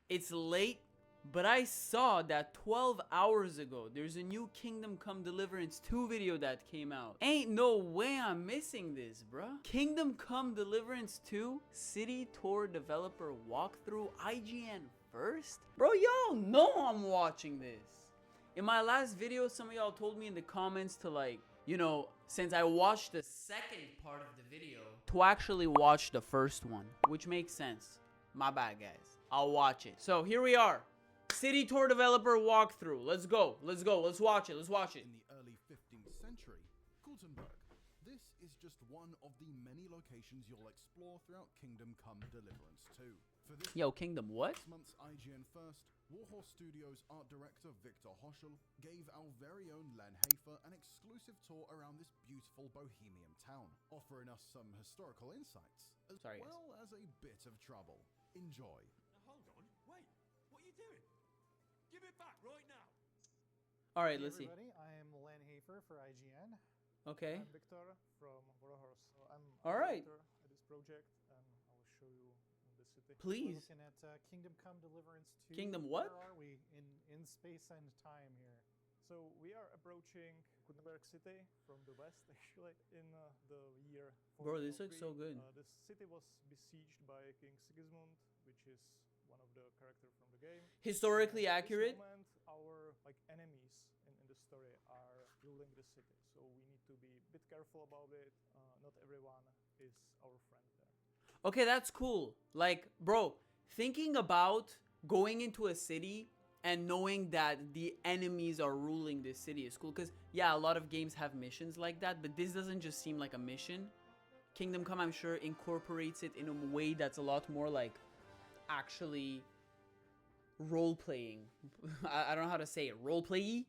It's late, but I saw that 12 hours ago, there's a new Kingdom Come Deliverance 2 video that came out. Ain't no way I'm missing this, bruh. Kingdom Come Deliverance 2 City Tour Developer Walkthrough IGN first? Bro, y'all know I'm watching this. In my last video, some of y'all told me in the comments to, like, you know, since I watched the second part of the video, to actually watch the first one, which makes sense. My bad, guys. I'll watch it. So here we are. City Tour Developer Walkthrough. Let's go. Let's go. Let's watch it. Let's watch it. In the early 15th century, Gutenberg. This is just one of the many locations you'll explore throughout Kingdom Come Deliverance 2. For this Kingdom what? month's IGN First, Warhorse Studios art director Victor Hoschel gave our very own Len Hafer an exclusive tour around this beautiful bohemian town, offering us some historical insights, as well as a bit of trouble. Enjoy. Now hold on, wait, what are you doing? Give it back right now. All right, Hey let's see. everybody, I am Len Hafer for IGN. Okay. I'm Victor from Warhorse. So I'm All right. director at this project, and I will show you the city. Please. We're looking at Kingdom Come Deliverance 2. Kingdom what? Where are we in space and time here? So we are approaching Gutenberg City from the west, actually, in the year. Bro, this looks 1403. so good. The city was besieged by King Sigismund, which is one of the characters from the game. Historically And accurate. At this moment, our enemies in the story are ruling the city, so we need to be a bit careful about it. Not everyone is our friend there. Okay, that's cool. Like, bro, thinking about going into a city and knowing that the enemies are ruling this city is cool. Because, yeah, a lot of games have missions like that, but this doesn't just seem like a mission. Kingdom Come, I'm sure, incorporates it in a way that's a lot more, like, actually role-playing. I don't know how to say it. Role-play-y?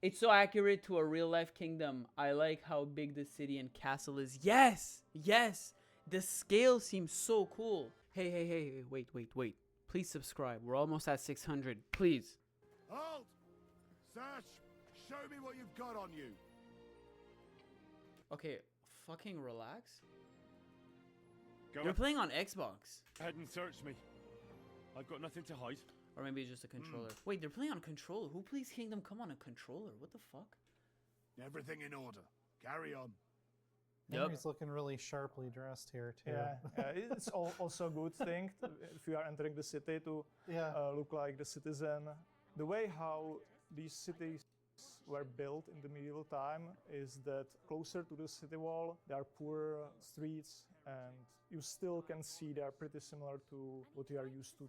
It's so accurate to a real-life kingdom. I like how big the city and castle is. Yes! Yes! The scale seems so cool. Hey, wait. Please subscribe. We're almost at 600. Please. Halt! Sash, show me what you've got on you. Okay, fucking relax. Go You're playing on Xbox. ahead and search me. I've got nothing to hide. Or maybe it's just a controller. Wait, they're playing on controller. Who plays Kingdom Come on a controller? What the fuck? Everything in order. Carry on. Yep. Henry's looking really sharply dressed here too. Yeah, it's also a good thing if you are entering the city to look like the citizen. The way how these cities were built in the medieval time is that closer to the city wall there are poor streets, and you still can see they are pretty similar to what you are used to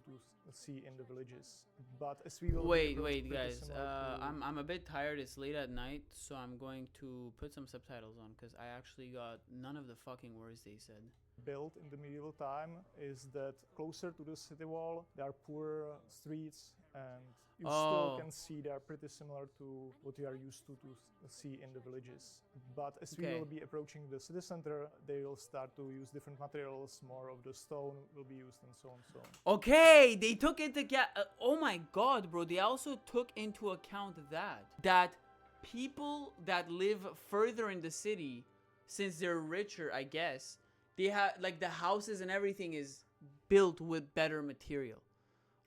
see in the villages. But as we will Wait, guys. I'm a bit tired. It's late at night, so I'm going to put some subtitles on because I actually got none of the fucking words they said. built in the medieval time is that closer to the city wall there are poor streets, and you still can see they are pretty similar to what you are used to see in the villages. But as we will be approaching the city center, they will start to use different materials, more of the stone will be used, and so on and so on. Okay, they took into account. Oh my god, bro. They also took into account that people that live further in the city, since they're richer, I guess, they have, like, the houses and everything is built with better material.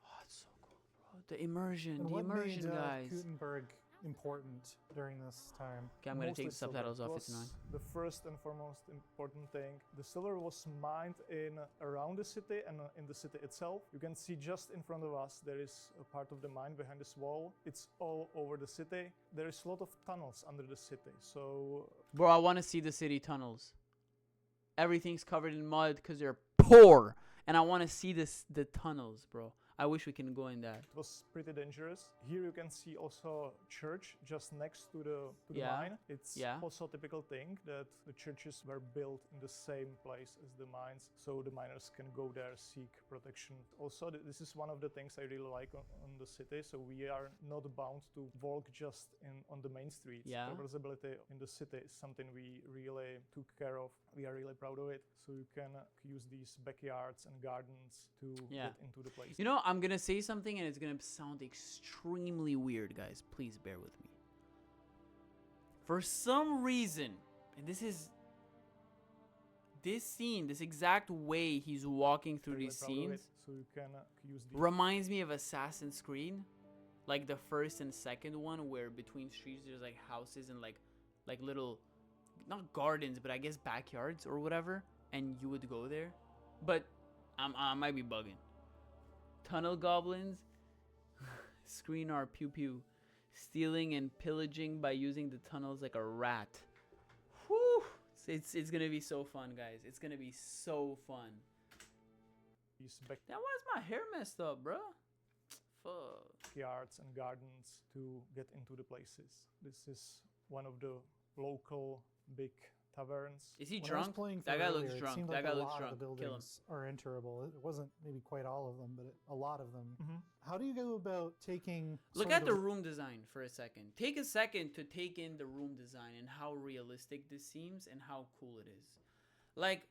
Oh, it's so cool, bro. The immersion, And the what immersion, made, guys. Gutenberg important during this time? Okay, I'm gonna take the Mostly subtitles silver. off. It It's annoying. was the first and foremost important thing. The silver was mined in around the city and in the city itself. You can see just in front of us there is a part of the mine behind this wall. It's all over the city. There is a lot of tunnels under the city. So Bro, I want to see the city tunnels. Everything's covered in mud because they're poor, and I want to see the tunnels, bro. I wish we can go in that. it was pretty dangerous. Here you can see also a church just next to the Yeah. mine. It's also a typical thing that the churches were built in the same place as the mines, so the miners can go there, seek protection. Also, this is one of the things I really like on the city. So we are not bound to walk just on the main streets. Yeah. Traversability in the city is something we really took care of. We are really proud of it. So you can use these backyards and gardens to get into the place. You know, I'm gonna say something and it's gonna sound extremely weird, guys. Please bear with me. For some reason, and this this scene, this exact way he's walking through these scenes, so you can use the reminds me of Assassin's Creed, like the first and second one, where between streets there's like houses and like little, not gardens, but I guess backyards or whatever, and you would go there. But I might be bugging. Tunnel goblins, screen our pew pew, stealing and pillaging by using the tunnels like a rat. Whew! It's gonna be so fun, guys. It's gonna be so fun. That was my hair messed up, bro. Fuck. Yards and gardens to get into the places. This is one of the local big taverns. Is he When I was drunk? playing That through guy earlier, looks it drunk. seemed That like guy a looks lot drunk. of the Kill him. buildings are enterable. It wasn't maybe quite all of them, but a lot of them. Mm-hmm. How do you go about taking? Look sort at of the room design for a second. Take a second to take in the room design and how realistic this seems and how cool it is. Like,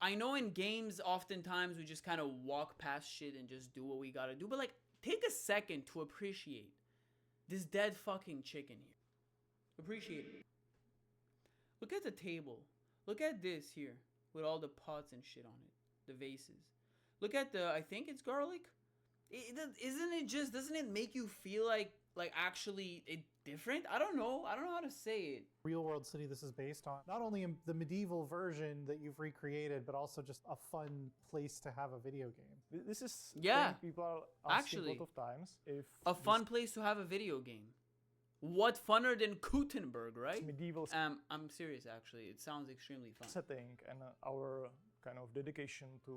I know in games, oftentimes we just kind of walk past shit and just do what we gotta do. But like, take a second to appreciate this dead fucking chicken here. Appreciate it. Look at the table. Look at this here with all the pots and shit on it. The vases. Look at the, I think it's garlic. Doesn't it make you feel like actually it different? I don't know how to say it. real world city this is based on. Not only in the medieval version that you've recreated, but also just a fun place to have a video game. This is Yeah, thing people are asking actually, a lot of times. If A fun place to have a video game. What funner than Gutenberg, right? medieval I'm serious actually. It sounds extremely fun. setting and our kind of dedication to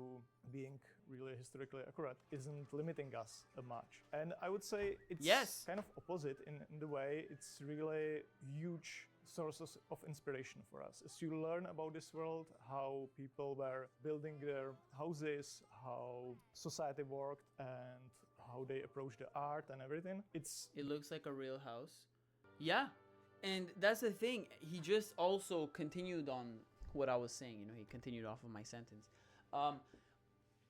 being really historically accurate isn't limiting us much. And I would say it's Yes. kind of opposite in the way it's really huge sources of inspiration for us. As you learn about this world, how people were building their houses, how society worked, and how they approach the art and everything, It looks like a real house. Yeah. And that's the thing. He just also continued on what I was saying. You know, he continued off of my sentence.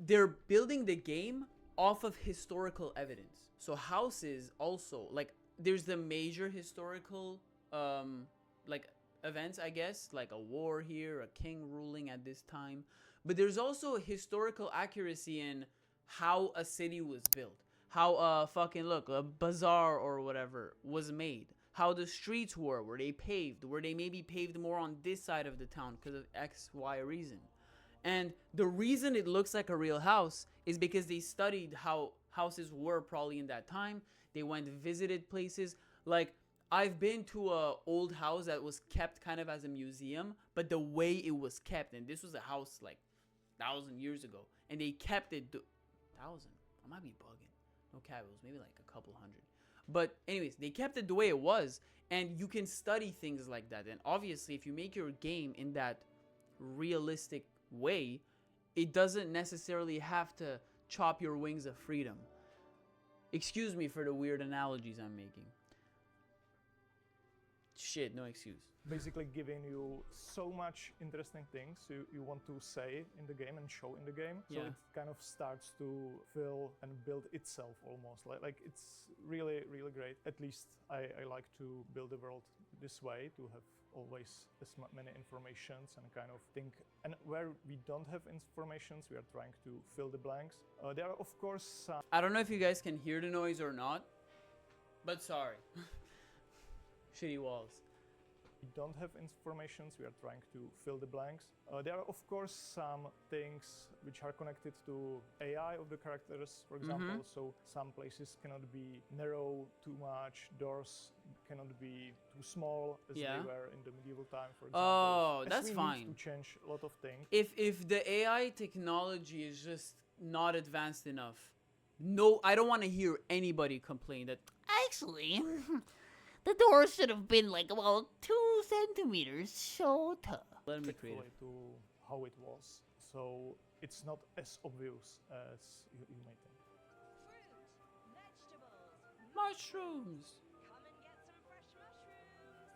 They're building the game off of historical evidence. So houses also, like, there's the major historical, like, events, I guess, like a war here, a king ruling at this time. But there's also historical accuracy in how a city was built. How, a bazaar or whatever was made. How the streets were they paved? Were they maybe paved more on this side of the town because of X, Y reason? And the reason it looks like a real house is because they studied how houses were probably in that time. They went visited places. Like, I've been to a old house that was kept kind of as a museum, but the way it was kept, and this was a house like 1,000 years ago, and they kept it 1,000. I might be bugging. No cap, it was maybe like a couple hundred. But anyways, they kept it the way it was, and you can study things like that. And obviously, if you make your game in that realistic way, it doesn't necessarily have to chop your wings of freedom. Excuse me for the weird analogies I'm making. Shit, no excuse. basically giving you so much interesting things you want to say in the game and show in the game. So Yeah. it kind of starts to fill and build itself almost. Like it's really, really great. At least I like to build the world this way, to have always as many informations and kind of think. And where we don't have informations, we are trying to fill the blanks. There are of course some I don't know if you guys can hear the noise or not, but sorry. Shitty walls. we don't have informations, we are trying to fill the blanks. There are of course some things which are connected to AI of the characters, for example, so some places cannot be narrow too much, doors cannot be too small as Yeah. they were in the medieval time, for example. Oh, As that's we need fine. to change a lot of things. If the AI technology is just not advanced enough, no, I don't want to hear anybody complain that Actually, the door should have been like about 2 centimeters shorter. let me Respectfully create it. to how it was, so it's not as obvious as you may think. Fruit, vegetables, Mushrooms. come and get some fresh mushrooms.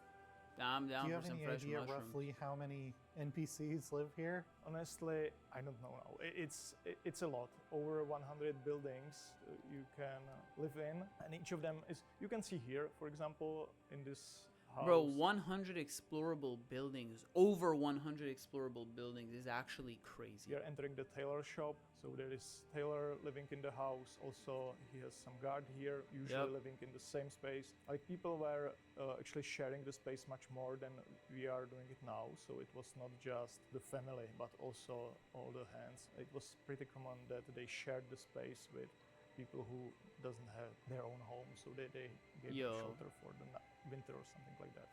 I'm Do down you for have some any fresh idea mushrooms. roughly how many NPCs live here? Honestly, I don't know now. It's a lot. Over 100 buildings you can live in, and each of them is. You can see here, for example, in this Bro, 100 explorable buildings, over 100 explorable buildings is actually crazy. We are entering the tailor shop, so there is tailor living in the house. Also, he has some guard here, usually living in the same space. Like people were actually sharing the space much more than we are doing it now. So it was not just the family, but also all the hands. It was pretty common that they shared the space with people who doesn't have their own home, so they gave them shelter for the winter or something like that.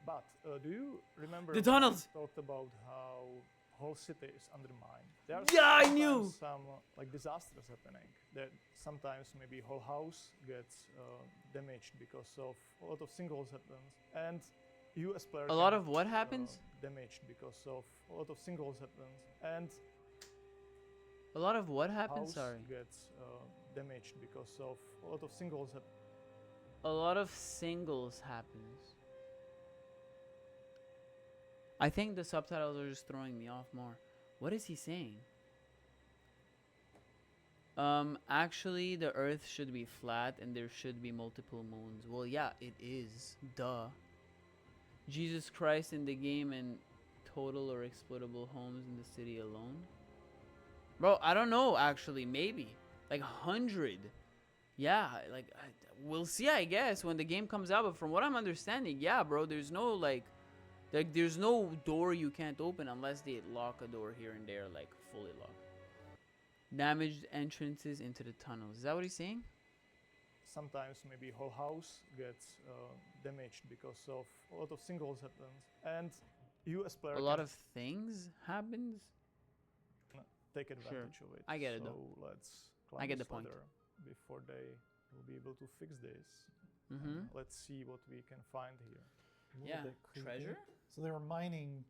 But do you remember the tunnels? We talked about how whole city is undermined. There are I knew some like disasters happening. That sometimes maybe whole house gets damaged because of a lot of singles happens, and you as player a lot of what happens? Damaged because of a lot of singles happens, and a lot of what happens? Sorry. Gets damaged because of a lot of singles. A lot of singles happens. I think the subtitles are just throwing me off more. What is he saying? Actually, the Earth should be flat and there should be multiple moons. Well, yeah, it is. Duh. Jesus Christ in the game and total or exploitable homes in the city alone. Bro, I don't know, actually. Maybe. Like 100. Yeah, like, we'll see, I guess, when the game comes out. But from what I'm understanding, yeah, bro, there's no, like, there's no door you can't open unless they lock a door here and there, like, fully locked. Damaged entrances into the tunnels. Is that what he's saying? Sometimes maybe whole house gets damaged because of a lot of singles happens. And you as player... A lot of things happens? Take advantage of it. I get it, though. So let's climb I get the point. Before they will be able to fix this. Let's see what we can find here. Yeah, treasure? So they were mining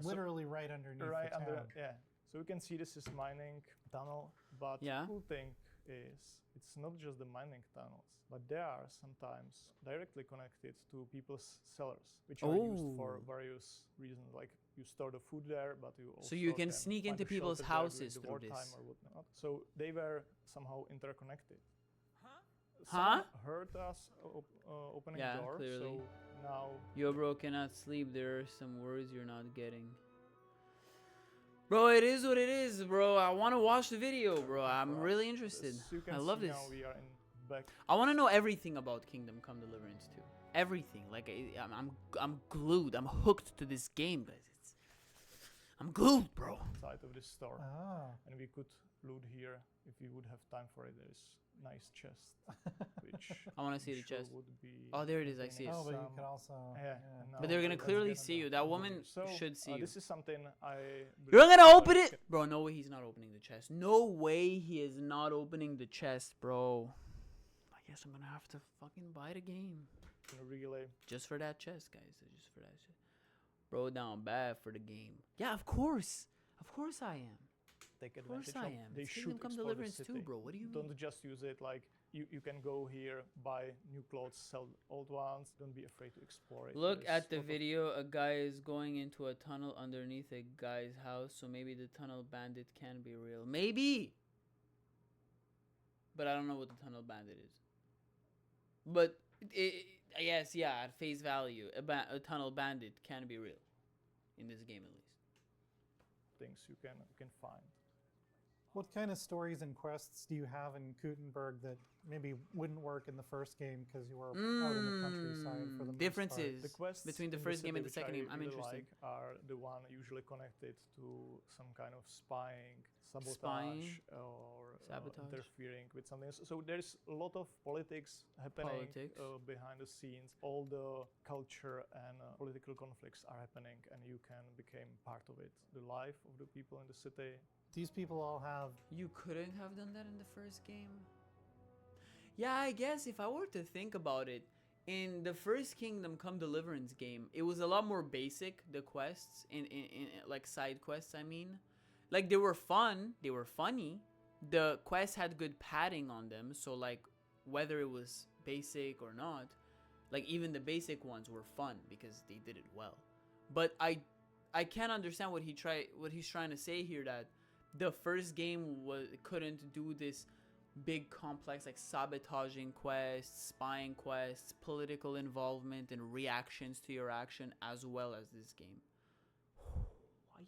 literally right underneath the town. So you can see this is mining tunnel, but the cool thing is it's not just the mining tunnels, but they are sometimes directly connected to people's cellars, which are used for various reasons. Like you store the food there, but you also so you can sneak into people's houses through this. Or whatnot. So they were somehow interconnected. Huh? Heard us opening door. Clearly. So now. Yo, bro, cannot sleep. There are some words you're not getting. Bro, it is what it is, bro. I want to watch the video, bro. I'm really interested. I love this. Now we are in back. I want to know everything about Kingdom Come Deliverance 2. Everything. Like I'm glued. I'm hooked to this game, guys. I'm glued, bro. Side of this store, and we could loot here if we would have time for it. There's nice chest, which I want to see the chest. Would be oh, there it is. I see it. Oh, but you can also. But they're gonna clearly see you. That woman should see you. This is something You're gonna open it, bro. No way he's not opening the chest. No way he is not opening the chest, bro. I guess I'm gonna have to fucking buy the game. Really? Just for that chest, guys. Just for that chest. Bro, down bad for the game. Yeah, of course. Of course I am. Take Of advantage course I am. They It's should Kingdom Come explore Deliverance the 2, city. bro. What do you mean? Don't just use it like you can go here, buy new clothes, sell old ones. Don't be afraid to explore it. Look There's at the video. A guy is going into a tunnel underneath a guy's house, so maybe the tunnel bandit can be real. Maybe! But I don't know what the tunnel bandit is. But, yes, yeah, at face value, a tunnel bandit can be real. In this game, at least. Things you can find. What kind of stories and quests do you have in Gutenberg that maybe wouldn't work in the first game because you were out in the countryside for the most differences part? The quests between the first game and the second game. I'm interested. Like are the one usually connected to some kind of spying, sabotage, or interfering with something. So there's a lot of politics happening behind the scenes. All the culture and political conflicts are happening, and you can become part of it. The life of the people in the city. These people all have... You couldn't have done that in the first game? Yeah, I guess if I were to think about it, in the first Kingdom Come Deliverance game, it was a lot more basic, the quests, in like side quests, I mean. Like, they were fun, they were funny. The quests had good padding on them, so like, whether it was basic or not, like even the basic ones were fun because they did it well. But I can't understand what he's trying to say here, that the first game couldn't do this big complex like sabotaging quests, spying quests, political involvement, and reactions to your action, as well as this game.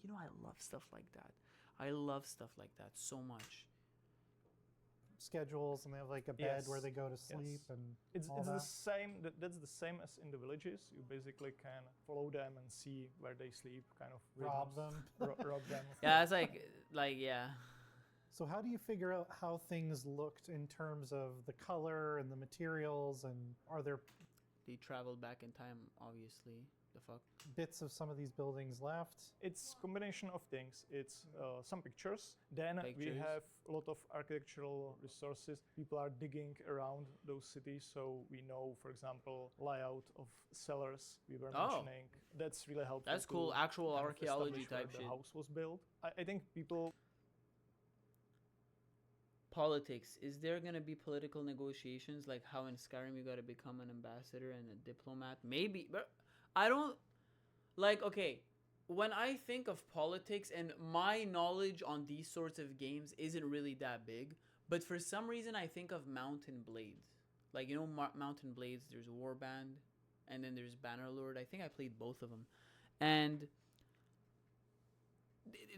You know, I love stuff like that. I love stuff like that so much. Schedules, and they have like a bed where they go to sleep, and it's all the that. same. That's the same as in the villages. You basically can follow them and see where they sleep, kind of Rob them. rob them. Yeah, it's like yeah. So how do you figure out how things looked in terms of the color and the materials, and are there They traveled back in time, obviously. The fuck? bits of some of these buildings left? It's combination of things. It's some pictures. Then we Pictures. have a lot of architectural resources. People are digging around those cities, so we know, for example, layout of cellars we were mentioning. That's really helpful. That's cool. to Actual kind of archaeology establish where type the shit. house was built. I think people. Politics. Is there gonna be political negotiations like how in Skyrim you gotta become an ambassador and a diplomat? Maybe, but I don't like. Okay, when I think of politics, and my knowledge on these sorts of games isn't really that big, but for some reason I think of Mountain Blades. Like, you know, Mountain Blades. There's Warband, and then there's Bannerlord. I think I played both of them, and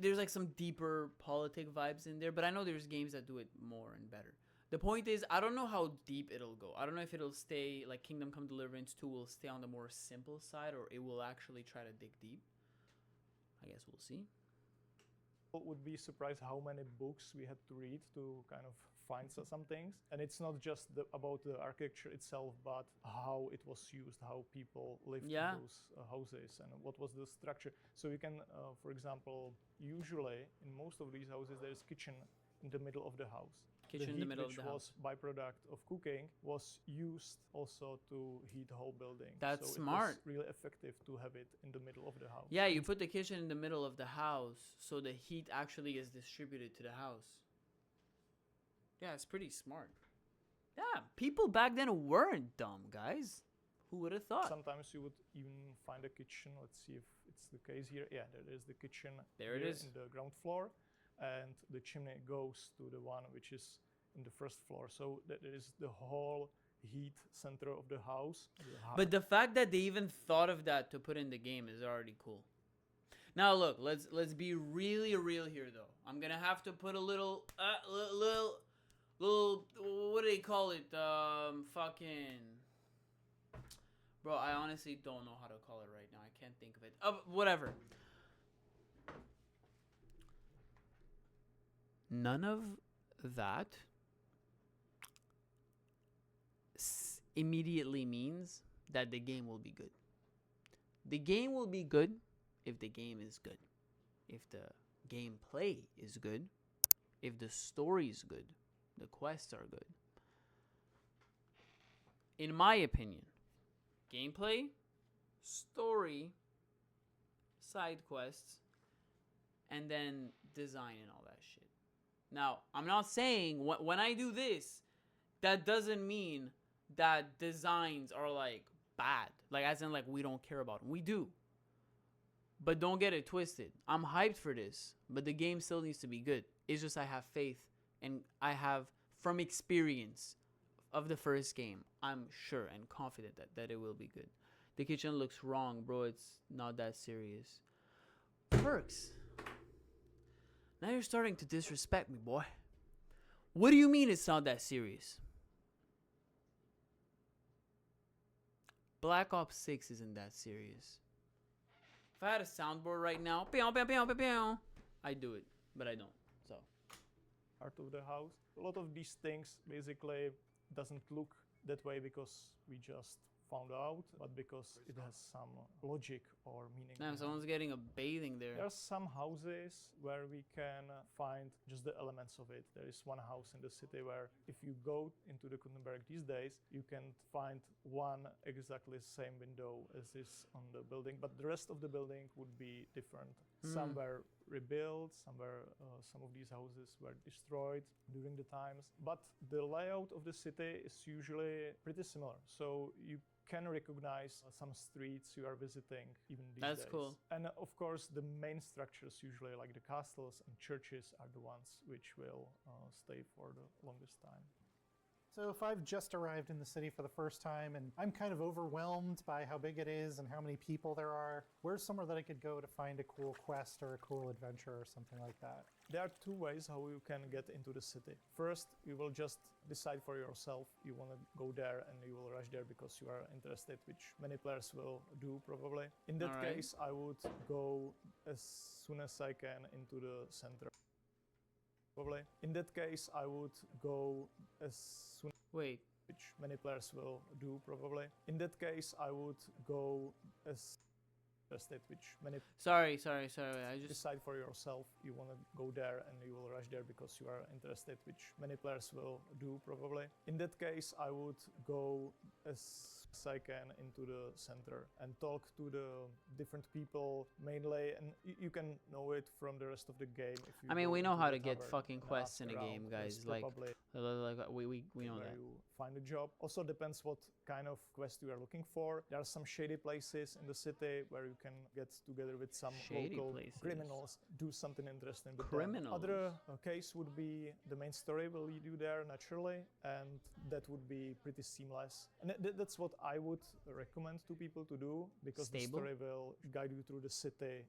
there's like some deeper politic vibes in there, but I know there's games that do it more and better. The point is, I don't know how deep it'll go. I don't know if it'll stay like Kingdom Come Deliverance 2 will stay on the more simple side, or it will actually try to dig deep. I guess we'll see. Would be surprised how many books we had to read to kind of find some things. And it's not just about the architecture itself, but how it was used, how people lived in those houses, and what was the structure. So you can, for example, usually in most of these houses, there's kitchen in the middle of the house. Kitchen in the middle of the house. Which was byproduct of cooking, was used also to heat the whole building. That's so smart. It was really effective to have it in the middle of the house. Yeah, you put the kitchen in the middle of the house, so the heat actually is distributed to the house. Yeah, it's pretty smart. Yeah, people back then weren't dumb, guys. Who would have thought? Sometimes you would even find a kitchen. Let's see if it's the case here. Yeah, there is the kitchen. There it here is. in the ground floor, and the chimney goes to the one which is in the first floor. So that is the whole heat center of the house. But the fact that they even thought of that to put in the game is already cool. Now look, let's be really real here though. I'm gonna have to put a little what do they call it? Fucking bro, I honestly don't know how to call it right now. I can't think of it. Whatever. None of that immediately means that the game will be good. The game will be good if the game is good. If the gameplay is good. If the story is good. The quests are good. In my opinion, gameplay, story, side quests, and then design and all that shit. Now, I'm not saying when I do this, that doesn't mean that designs are like bad. Like, as in, like, we don't care about them. We do. But don't get it twisted. I'm hyped for this, but the game still needs to be good. It's just I have faith, and I have, from experience of the first game, I'm sure and confident that it will be good. The kitchen looks wrong, bro. It's not that serious. Perks. Now you're starting to disrespect me, boy. What do you mean it's not that serious? Black Ops 6 isn't that serious. If I had a soundboard right now, I'd do it, but I don't. So, part of the house. A lot of these things basically doesn't look that way because we just found out, but because it has some logic or meaning. Damn, someone's getting a bathing there. There are some houses where we can find just the elements of it. There is one house in the city where if you go into the Kundenberg these days, you can find one exactly same window as is on the building, but the rest of the building would be different. Some were rebuilt, some of these houses were destroyed during the times. But the layout of the city is usually pretty similar. So you can recognize some streets you are visiting even these days. That's cool. And of course, the main structures, usually like the castles and churches, are the ones which will stay for the longest time. So if I've just arrived in the city for the first time and I'm kind of overwhelmed by how big it is and how many people there are, where's somewhere that I could go to find a cool quest or a cool adventure or something like that? There are two ways how you can get into the city. First, you will just decide for yourself you want to go there and you will rush there because you are interested, which many players will do probably. In that case, I would go as soon as I can into the center. Probably. In that case, I would go as soon. Wait. Which many players will do probably. In that case, I would go as interested, which many. Sorry. I just decide for yourself you want to go there and you will rush there because you are interested, which many players will do probably. In that case, I would go as I can into the center and talk to the different people mainly, and you can know it from the rest of the game. If you I mean, we know into how the to get tavern fucking and quests ask in a around, game, there's guys. Like probably we know where that. you find a job. Also depends what kind of quest you are looking for. There are some shady places in the city where you can get together with some Shady local places. criminals, do something interesting with Criminals. them. Other case would be the main story will lead you there naturally, and that would be pretty seamless. And that's what I would recommend to people to do, because the Stable? story will guide you through the city.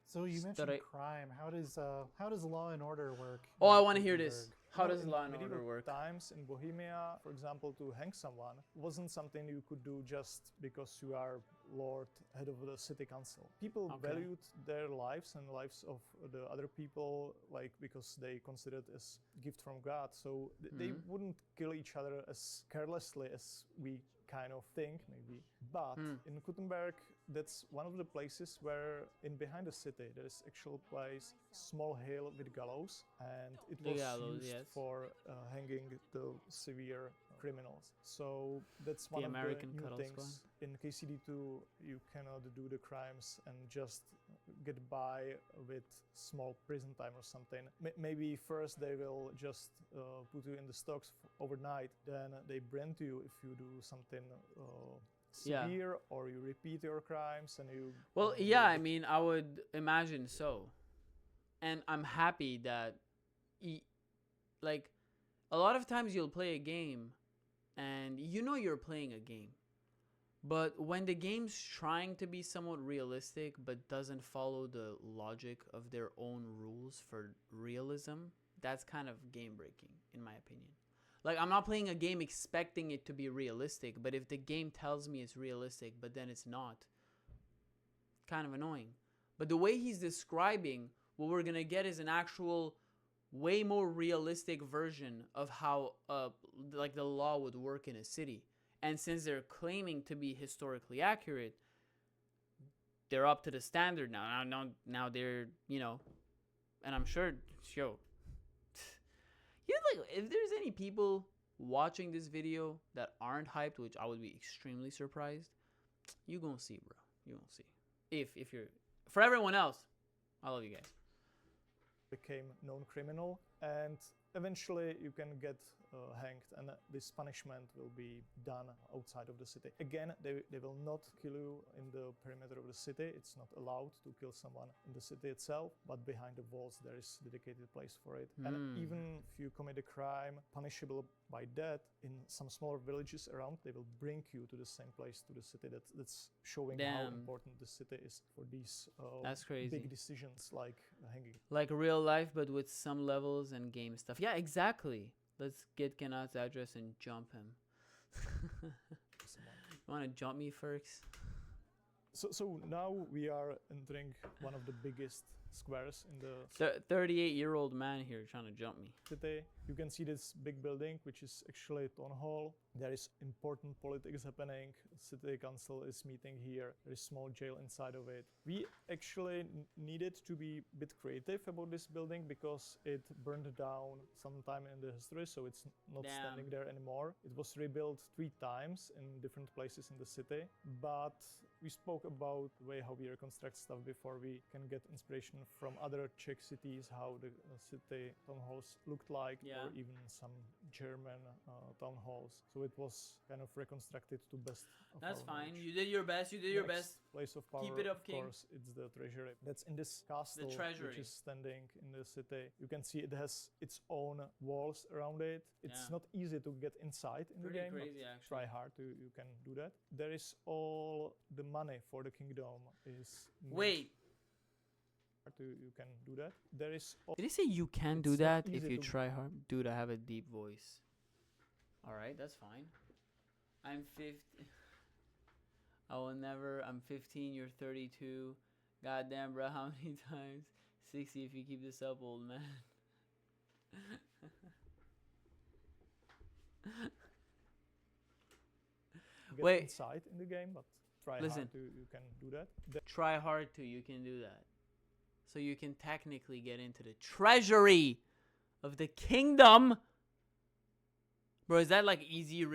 So you mentioned Story. crime. How does law and order work? Oh, in I want to hear this. Gutenberg? How Well, does in law and medieval order work? times in Bohemia, for example, to hang someone wasn't something you could do just because you are lord, head of the city council. People Okay. valued their lives and lives of the other people, like, because they considered as gift from God. So they wouldn't kill each other as carelessly as we kind of think, maybe. But in Gutenberg, that's one of the places where, in behind the city, there is actual place, small hill with gallows, and it The was gallows, used yes. for hanging the severe criminals. So that's one The of American the new Cuddle things. Squad. In KCD2, you cannot do the crimes and just get by with small prison time or something. Maybe first they will just put you in the stocks overnight, then they brand you if you do something severe, or you repeat your crimes and you. Well, yeah, I mean, I would imagine so. And I'm happy that, like, a lot of times you'll play a game and you know you're playing a game. But when the game's trying to be somewhat realistic but doesn't follow the logic of their own rules for realism, that's kind of game breaking, in my opinion. Like, I'm not playing a game expecting it to be realistic, but if the game tells me it's realistic but then it's not, kind of annoying. But the way he's describing, what we're gonna get is an actual way more realistic version of how like the law would work in a city. And since they're claiming to be historically accurate, they're up to the standard now. Now they're, you know, and I'm sure, yo, like, if there's any people watching this video that aren't hyped, which I would be extremely surprised, you gonna see, bro. You gonna see. If you're, for everyone else, I love you guys. Became known criminal, and eventually you can get hanged, and this punishment will be done outside of the city. Again, they will not kill you in the perimeter of the city. It's not allowed to kill someone in the city itself, but behind the walls there is a dedicated place for it. And even if you commit a crime punishable by death, in some smaller villages around, they will bring you to the same place, to the city. That's showing how important the city is for these That's crazy. big decisions like hanging. Like real life, but with some levels and game stuff. Yeah, exactly. Let's get Kenats' address and jump him. You want to jump me, Ferks? So now we are entering one of the biggest squares in the 38-year-old man here trying to jump me. city. You can see this big building, which is actually a town hall. There is important politics happening. City council is meeting here. There is small jail inside of it. We actually needed to be a bit creative about this building because it burned down sometime in the history, so it's not standing there anymore. It was rebuilt 3 times in different places in the city, but We spoke about the way how we reconstruct stuff before. We can get inspiration from other Czech cities, how the city town halls looked like, Yeah. or even some German town halls. So it was kind of reconstructed to best of That's our fine. knowledge. You did your best. You did your Next best. place of power, Keep it up, of King. course, it's the treasury. That's in this castle, treasury. which is standing in the city. You can see it has its own walls around it. It's Yeah. not easy to get inside in Pretty the game, crazy, but actually. try hard to you can do that. There is all the money for the kingdom is Wait. you can do that. There is Did he say you can do It's not that if easy you to- try hard? Dude, I have a deep voice. All right, that's fine. I'm 50. I will never. I'm 15. You're 32. Goddamn, bro. How many times? 60 if you keep this up, old man. get Wait. inside in the game, but try Listen. hard to you can do that. Try hard to. You can do that. So you can technically get into the treasury of the kingdom. Bro, is that like easy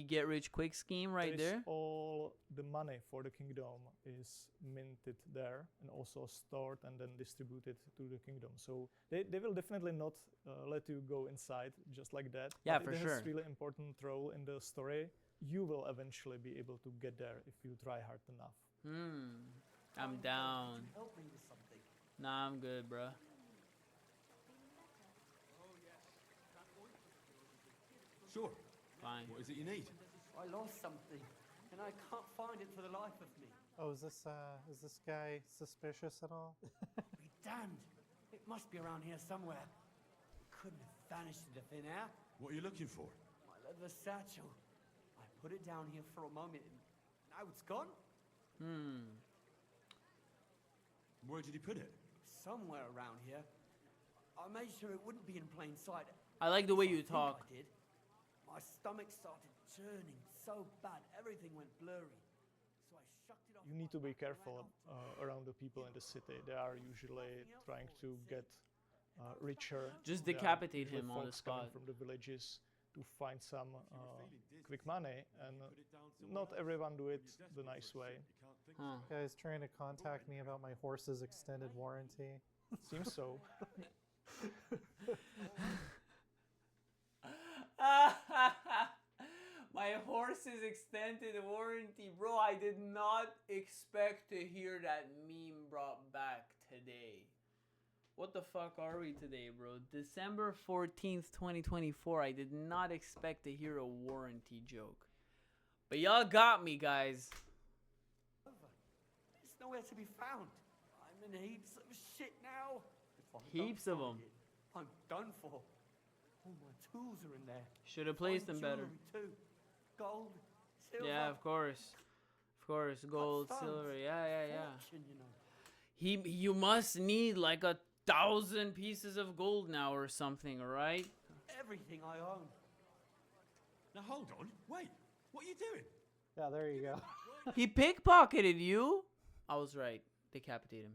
get rich quick scheme right There is there? all the money for the kingdom is minted there and also stored and then distributed to the kingdom. So they will definitely not let you go inside just like that. Yeah, but for it sure. has really important role in the story. You will eventually be able to get there if you try hard enough. I'm down. Help me with something. Nah, I'm good, bruh. Sure. Fine. What is it you need? I lost something, and I can't find it for the life of me. Oh, is this guy suspicious at all? Be damned. It must be around here somewhere. Couldn't have vanished into thin air. What are you looking for? My leather satchel. I put it down here for a moment, and now it's gone. Where did you put it? Somewhere around here. I made sure it wouldn't be in plain sight. I like the way you I think talk. I did. My stomach started churning so bad, everything went blurry. So I shucked it off. You need to be careful around the people in the city. They are usually trying to get richer. Just They are decapitate usually him on the folks coming spot. from the villages to find some quick money, and not everyone do it the nice way. Huh. Guy's trying to contact me about my horse's extended warranty. Seems so. My horse's extended warranty, bro. I did not expect to hear that meme brought back today. What the fuck are we today, bro? December 14th, 2024. I did not expect to hear a warranty joke. But y'all got me, guys. It's nowhere to be found. I'm in heaps of shit now. If I don't Heaps of find them. it, I'm done for. All my tools are in there. Should have placed them Fine better. jewelry too. Gold, silver. Yeah, of course. Of course. Gold, stones, silver. Yeah. fortune, you know. You must need like 1,000 pieces of gold now or something, right? Everything I own. Now hold on. Wait. What are you doing? Yeah, there you go. He pickpocketed you. I was right. Decapitate him.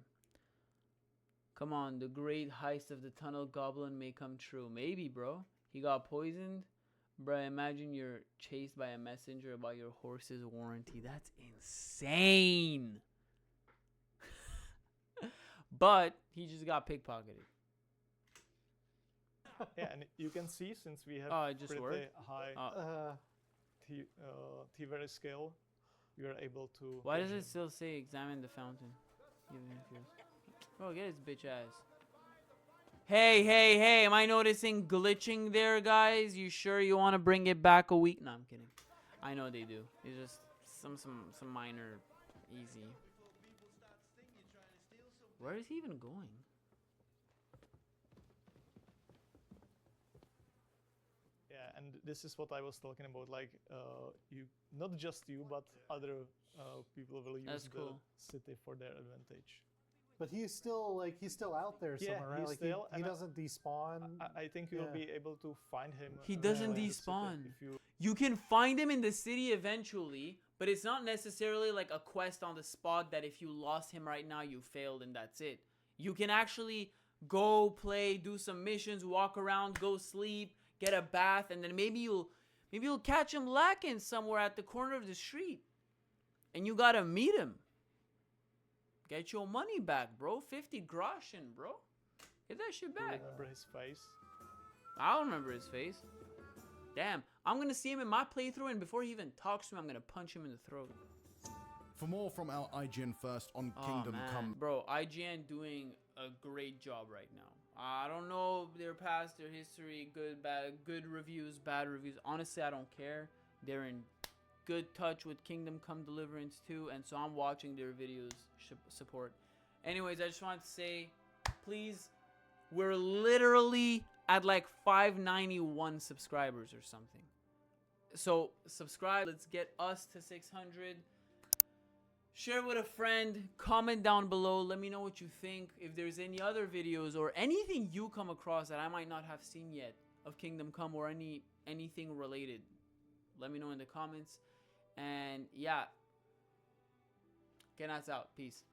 Come on, the great heist of the tunnel goblin may come true. Maybe, bro. He got poisoned. Bro, imagine you're chased by a messenger about your horse's warranty. That's insane. But he just got pickpocketed. Yeah, and you can see since we have Oh, it just pretty worked? high T-very scale, we are able to. Why does catch it him. still say examine the fountain? Even if you're... Bro, get his bitch ass. Hey, am I noticing glitching there, guys? You sure you want to bring it back a week? No, I'm kidding. I know they do. It's just some minor easy. Where is he even going? Yeah, and this is what I was talking about. Like, you, not just you, but other people will use That's cool. the city for their advantage. But he's still out there Yeah, somewhere, right? he's Like still- he and doesn't despawn. I think you'll Yeah. be able to find him. He doesn't in the city despawn. if you You can find him in the city eventually, but it's not necessarily like a quest on the spot that if you lost him right now, you failed and that's it. You can actually go play, do some missions, walk around, go sleep, get a bath, and then maybe you'll catch him lacking somewhere at the corner of the street. and you gotta meet him. Get your money back, bro. 50 groschen, bro. Get that shit Do you back. remember his face? I don't remember his face. Damn, I'm gonna see him in my playthrough, and before he even talks to me, I'm gonna punch him in the throat. For more from our IGN First on Oh, Kingdom man. Come. Bro, IGN doing a great job right now. I don't know their past, their history, good, bad, good reviews, bad reviews. Honestly, I don't care. They're in good touch with Kingdom Come Deliverance 2, and so I'm watching their videos support. Anyways, I just wanted to say, please, we're literally at like 591 subscribers or something. So subscribe. Let's get us to 600. Share with a friend. Comment down below. Let me know what you think. If there's any other videos or anything you come across that I might not have seen yet of Kingdom Come or anything related, let me know in the comments. And yeah, Kenats out. Peace.